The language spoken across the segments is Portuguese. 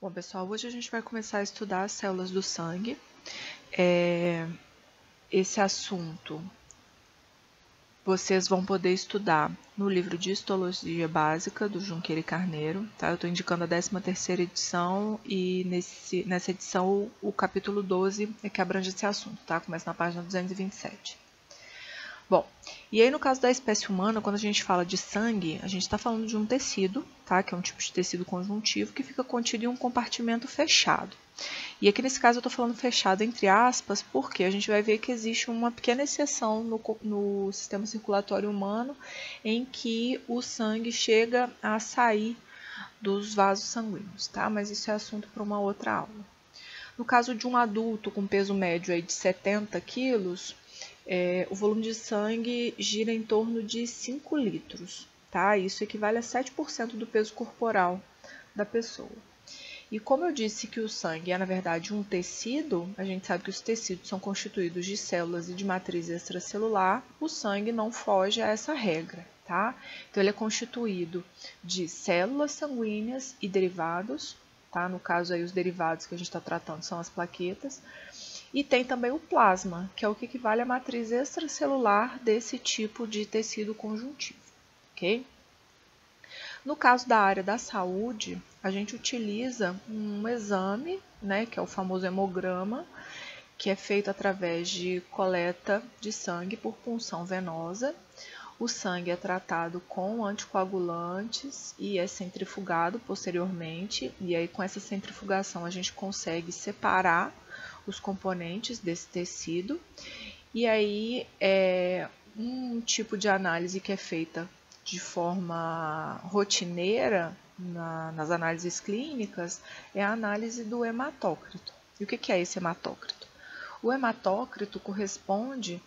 Bom, pessoal, hoje a gente vai começar a estudar as células do sangue. Esse assunto vocês vão poder estudar no livro de Histologia Básica, do Junqueira e Carneiro. Tá? Eu estou indicando a 13ª edição e nessa edição o capítulo 12 é que abrange esse assunto, tá? Começa na página 227. Bom, e aí no caso da espécie humana, quando a gente fala de sangue, a gente está falando de um tecido, tá? Que é um tipo de tecido conjuntivo que fica contido em um compartimento fechado. E aqui nesse caso eu estou falando fechado entre aspas, porque a gente vai ver que existe uma pequena exceção no sistema circulatório humano em que o sangue chega a sair dos vasos sanguíneos, tá? Mas isso é assunto para uma outra aula. No caso de um adulto com peso médio aí de 70 quilos, o volume de sangue gira em torno de 5 litros, tá? Isso equivale a 7% do peso corporal da pessoa. E como eu disse que o sangue é, na verdade, um tecido, a gente sabe que os tecidos são constituídos de células e de matriz extracelular, o sangue não foge a essa regra, tá? Então, ele é constituído de células sanguíneas e derivados, tá? No caso aí, os derivados que a gente está tratando são as plaquetas, e tem também o plasma, que é o que equivale à matriz extracelular desse tipo de tecido conjuntivo, ok? No caso da área da saúde, a gente utiliza um exame, né, que é o famoso hemograma, que é feito através de coleta de sangue por punção venosa. O sangue é tratado com anticoagulantes e é centrifugado posteriormente, e aí com essa centrifugação a gente consegue separar os componentes desse tecido, e aí um tipo de análise que é feita de forma rotineira nas análises clínicas é a análise do hematócrito. E o que é esse hematócrito? O hematócrito corresponde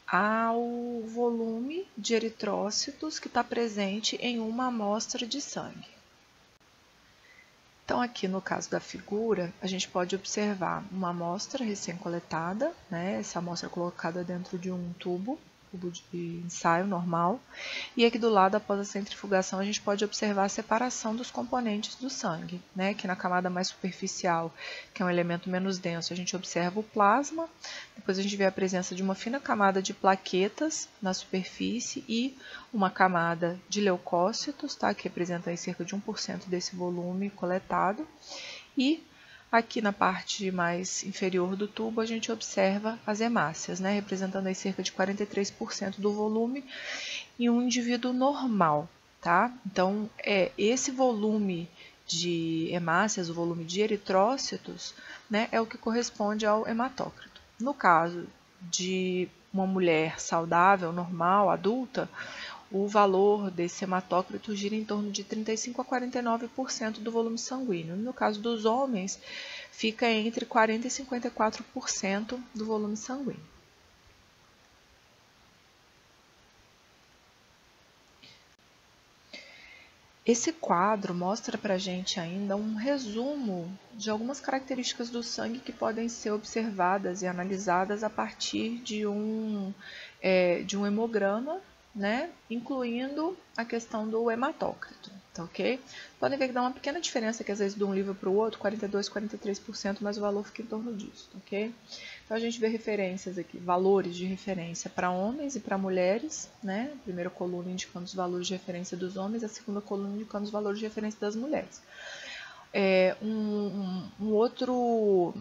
ao volume de eritrócitos que está presente em uma amostra de sangue. Então, aqui no caso da figura, a gente pode observar uma amostra recém-coletada, né? Essa amostra é colocada dentro de um tubo de ensaio normal, e aqui do lado, após a centrifugação, a gente pode observar a separação dos componentes do sangue, né? Que na camada mais superficial, que é um elemento menos denso, a gente observa o plasma, depois a gente vê a presença de uma fina camada de plaquetas na superfície e uma camada de leucócitos, tá? Que representa aí cerca de 1% desse volume coletado, e aqui na parte mais inferior do tubo a gente observa as hemácias, né, representando aí cerca de 43% do volume em um indivíduo normal, tá? Então, esse volume de hemácias, o volume de eritrócitos, né, é o que corresponde ao hematócrito. No caso de uma mulher saudável, normal, adulta, o valor desse hematócrito gira em torno de 35% a 49% do volume sanguíneo. No caso dos homens, fica entre 40% e 54% do volume sanguíneo. Esse quadro mostra para a gente ainda um resumo de algumas características do sangue que podem ser observadas e analisadas a partir de um hemograma, né, incluindo a questão do hematócrito, tá ok? Podem ver que dá uma pequena diferença que às vezes de um livro para o outro, 42%, 43%, mas o valor fica em torno disso, tá ok? Então a gente vê referências aqui, valores de referência para homens e para mulheres, né? A primeira coluna indicando os valores de referência dos homens, a segunda coluna indicando os valores de referência das mulheres. Um outro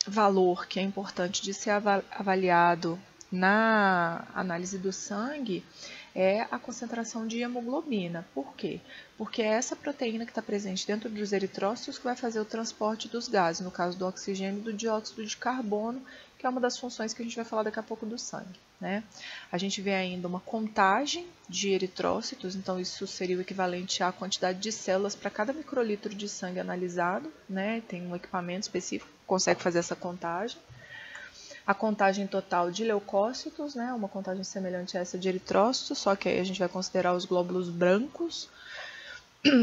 valor que é importante de ser avaliado na análise do sangue é a concentração de hemoglobina. Por quê? Porque é essa proteína que está presente dentro dos eritrócitos que vai fazer o transporte dos gases, no caso do oxigênio e do dióxido de carbono, que é uma das funções que a gente vai falar daqui a pouco do sangue, né? A gente vê ainda uma contagem de eritrócitos, então isso seria o equivalente à quantidade de células para cada microlitro de sangue analisado, né? Tem um equipamento específico que consegue fazer essa contagem. A contagem total de leucócitos, né, uma contagem semelhante a essa de eritrócitos, só que aí a gente vai considerar os glóbulos brancos.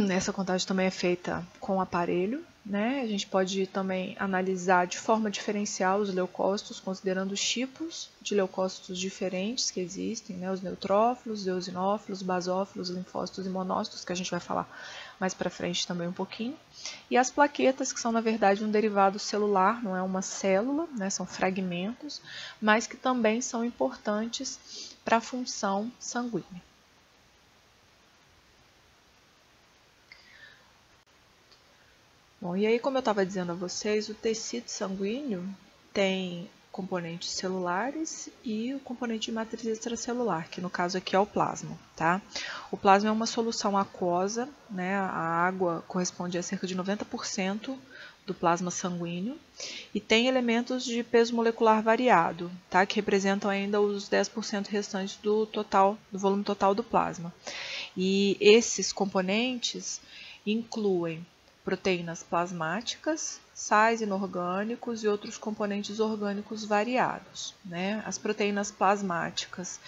Essa contagem também é feita com aparelho, né? A gente pode também analisar de forma diferencial os leucócitos, considerando os tipos de leucócitos diferentes que existem, né? Os neutrófilos, eosinófilos, basófilos, linfócitos e monócitos, que a gente vai falar mais para frente também um pouquinho. E as plaquetas, que são na verdade um derivado celular, não é uma célula, né? São fragmentos, mas que também são importantes para a função sanguínea. Bom, e aí, como eu estava dizendo a vocês, o tecido sanguíneo tem componentes celulares e o componente de matriz extracelular, que no caso aqui é o plasma, tá? O plasma é uma solução aquosa, né? A água corresponde a cerca de 90% do plasma sanguíneo e tem elementos de peso molecular variado, tá? Que representam ainda os 10% restantes do total, do volume total do plasma. E esses componentes incluem proteínas plasmáticas, sais inorgânicos e outros componentes orgânicos variados, né? As proteínas plasmáticas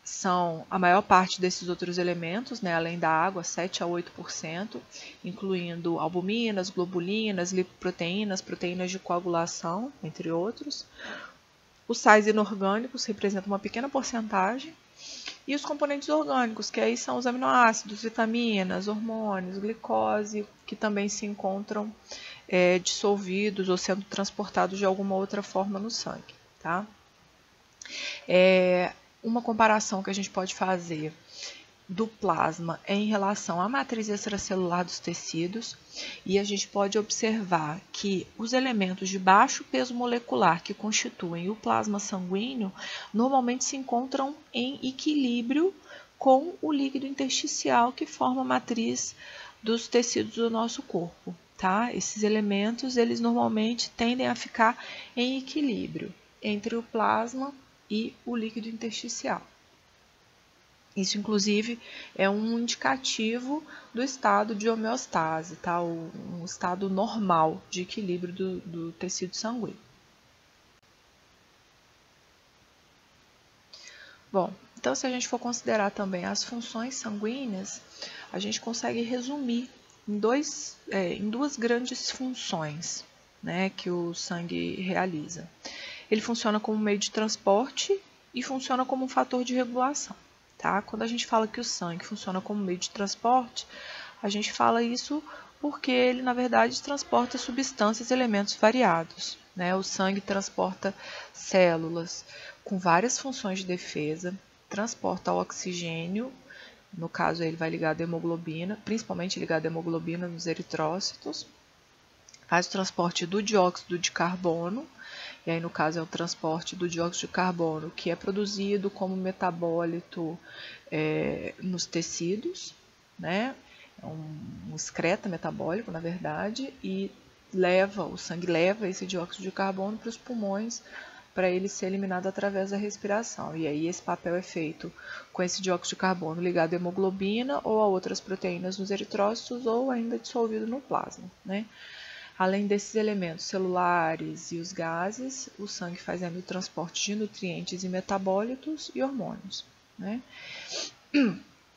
são a maior parte desses outros elementos, né? Além da água, 7 a 8%, incluindo albuminas, globulinas, lipoproteínas, proteínas de coagulação, entre outros. Os sais inorgânicos representam uma pequena porcentagem. E os componentes orgânicos, que aí são os aminoácidos, vitaminas, hormônios, glicose, que também se encontram dissolvidos ou sendo transportados de alguma outra forma no sangue, tá? Uma comparação que a gente pode fazer do plasma em relação à matriz extracelular dos tecidos, e a gente pode observar que os elementos de baixo peso molecular que constituem o plasma sanguíneo normalmente se encontram em equilíbrio com o líquido intersticial que forma a matriz dos tecidos do nosso corpo, tá? Esses elementos, eles normalmente tendem a ficar em equilíbrio entre o plasma e o líquido intersticial. Isso, inclusive, é um indicativo do estado de homeostase, tá? Um estado normal de equilíbrio do tecido sanguíneo. Bom, então se a gente for considerar também as funções sanguíneas, a gente consegue resumir em duas grandes funções, né, que o sangue realiza. Ele funciona como meio de transporte e funciona como um fator de regulação. Tá? Quando a gente fala que o sangue funciona como meio de transporte, a gente fala isso porque ele, na verdade, transporta substâncias e elementos variados, né? O sangue transporta células com várias funções de defesa, transporta o oxigênio, no caso ele vai ligado à hemoglobina, principalmente ligado à hemoglobina nos eritrócitos, faz o transporte do dióxido de carbono, e aí no caso é o transporte do dióxido de carbono que é produzido como metabólito nos tecidos, né? É um excreta metabólico, na verdade, e o sangue leva esse dióxido de carbono para os pulmões para ele ser eliminado através da respiração. E aí esse papel é feito com esse dióxido de carbono ligado à hemoglobina ou a outras proteínas nos eritrócitos ou ainda dissolvido no plasma, né? Além desses elementos celulares e os gases, o sangue faz o transporte de nutrientes e metabólitos e hormônios, né?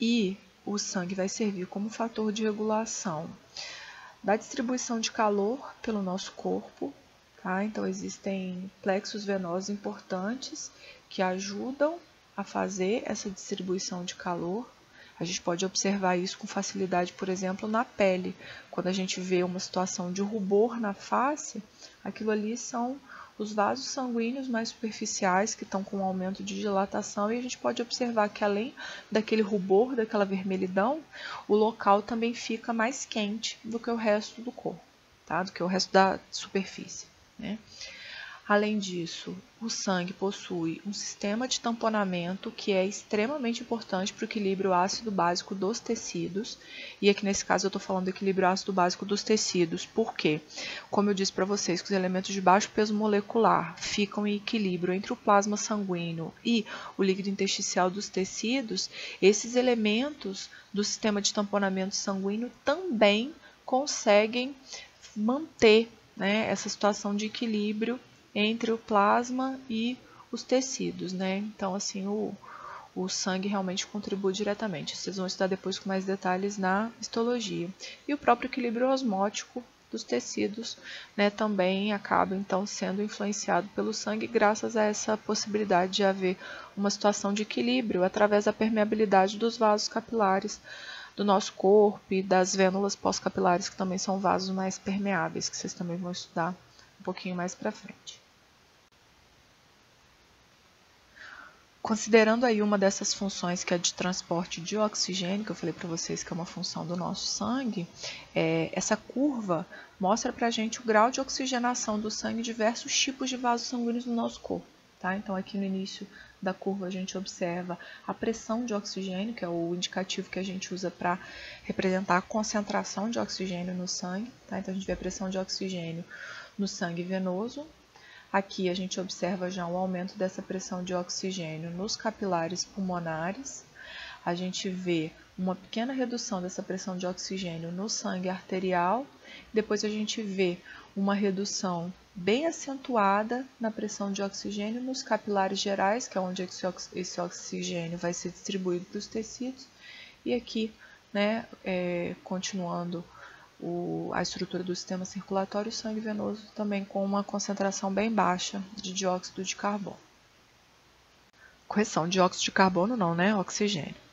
E o sangue vai servir como fator de regulação da distribuição de calor pelo nosso corpo, tá? Então existem plexos venosos importantes que ajudam a fazer essa distribuição de calor. A gente pode observar isso com facilidade, por exemplo, na pele. Quando a gente vê uma situação de rubor na face, aquilo ali são os vasos sanguíneos mais superficiais que estão com um aumento de dilatação e a gente pode observar que além daquele rubor, daquela vermelhidão, o local também fica mais quente do que o resto do corpo, tá? Do que o resto da superfície, né? Além disso, o sangue possui um sistema de tamponamento que é extremamente importante para o equilíbrio ácido-básico dos tecidos. E aqui nesse caso eu estou falando do equilíbrio ácido-básico dos tecidos, porque, como eu disse para vocês, que os elementos de baixo peso molecular ficam em equilíbrio entre o plasma sanguíneo e o líquido intersticial dos tecidos, esses elementos do sistema de tamponamento sanguíneo também conseguem manter, né, essa situação de equilíbrio entre o plasma e os tecidos, né? Então, assim, o o sangue realmente contribui diretamente. Vocês vão estudar depois com mais detalhes na histologia. E o próprio equilíbrio osmótico dos tecidos, né, também acaba então sendo influenciado pelo sangue graças a essa possibilidade de haver uma situação de equilíbrio através da permeabilidade dos vasos capilares do nosso corpo e das vênulas pós-capilares, que também são vasos mais permeáveis, que vocês também vão estudar um pouquinho mais para frente. Considerando aí uma dessas funções que é de transporte de oxigênio, que eu falei para vocês que é uma função do nosso sangue, essa curva mostra para a gente o grau de oxigenação do sangue em diversos tipos de vasos sanguíneos no nosso corpo. Tá? Então aqui no início da curva a gente observa a pressão de oxigênio, que é o indicativo que a gente usa para representar a concentração de oxigênio no sangue. Tá? Então a gente vê a pressão de oxigênio no sangue venoso. Aqui a gente observa já um aumento dessa pressão de oxigênio nos capilares pulmonares. A gente vê uma pequena redução dessa pressão de oxigênio no sangue arterial. Depois a gente vê uma redução bem acentuada na pressão de oxigênio nos capilares gerais, que é onde esse oxigênio vai ser distribuído para os tecidos. E aqui, né, continuando a estrutura do sistema circulatório, o sangue venoso também com uma concentração bem baixa de dióxido de carbono. Correção, dióxido de carbono não, né? Oxigênio.